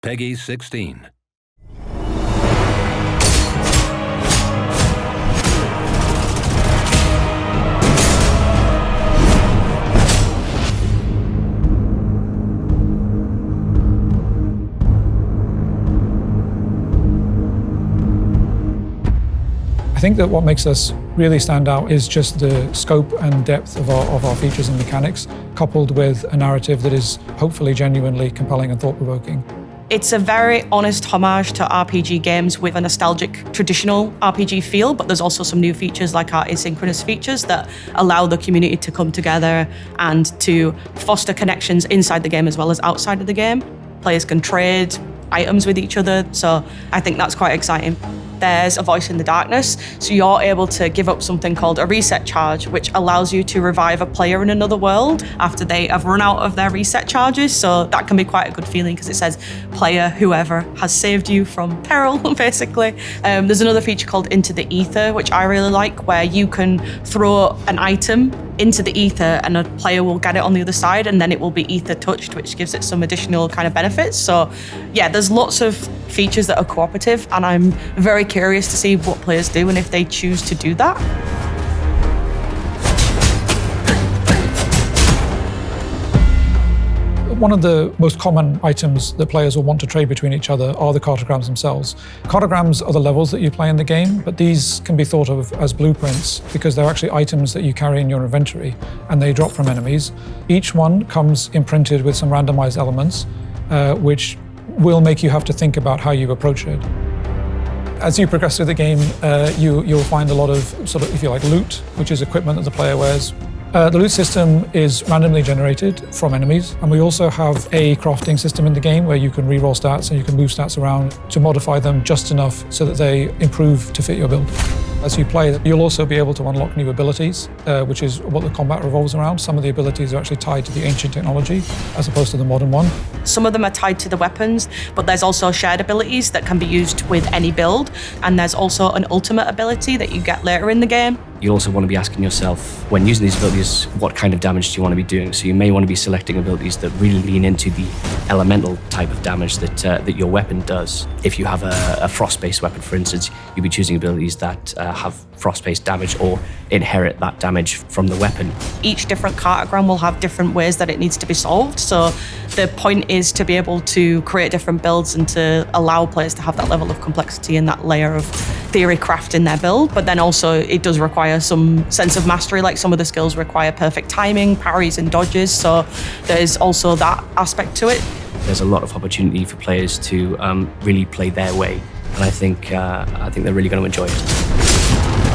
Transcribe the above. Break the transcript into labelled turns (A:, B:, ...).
A: Peggy 16.
B: I think that what makes us really stand out is just the scope and depth of our features and mechanics, coupled with a narrative that is hopefully genuinely compelling and thought-provoking.
C: It's a very honest homage to RPG games with a nostalgic, traditional RPG feel, but there's also some new features like our asynchronous features that allow the community to come together and to foster connections inside the game as well as outside of the game. Players can trade items with each other, so I think that's quite exciting. There's a voice in the darkness, so you're able to give up something called a reset charge, which allows you to revive a player in another world after they have run out of their reset charges. So that can be quite a good feeling because it says player whoever has saved you from peril, basically. There's another feature called Into the Ether, which I really like, where you can throw an item into the ether and a player will get it on the other side and then it will be ether touched, which gives it some additional kind of benefits. So yeah, there's lots of features that are cooperative and I'm very curious to see what players do and if they choose to do that.
B: One of the most common items that players will want to trade between each other are the cartograms themselves. Cartograms are the levels that you play in the game, but these can be thought of as blueprints because they're actually items that you carry in your inventory and they drop from enemies. Each one comes imprinted with some randomized elements, which will make you have to think about how you approach it. As you progress through the game, you'll find a lot of sort of, if you like, loot, which is equipment that the player wears. The loot system is randomly generated from enemies, and we also have a crafting system in the game where you can reroll stats and you can move stats around to modify them just enough so that they improve to fit your build. As you play, you'll also be able to unlock new abilities, which is what the combat revolves around. Some of the abilities are actually tied to the ancient technology as opposed to the modern one.
C: Some of them are tied to the weapons, but there's also shared abilities that can be used with any build, and there's also an ultimate ability that you get later in the game.
D: You also want to be asking yourself, when using these abilities, what kind of damage do you want to be doing? So you may want to be selecting abilities that really lean into the elemental type of damage that your weapon does. If you have a frost-based weapon, for instance, you'll be choosing abilities that have frost-based damage or inherit that damage from the weapon.
C: Each different cartogram will have different ways that it needs to be solved. So the point is to be able to create different builds and to allow players to have that level of complexity and that layer of theory craft in their build. But then also it does require some sense of mastery, like some of the skills require perfect timing, parries and dodges. So there's also that aspect to it.
D: There's a lot of opportunity for players to really play their way. And I think they're really going to enjoy it.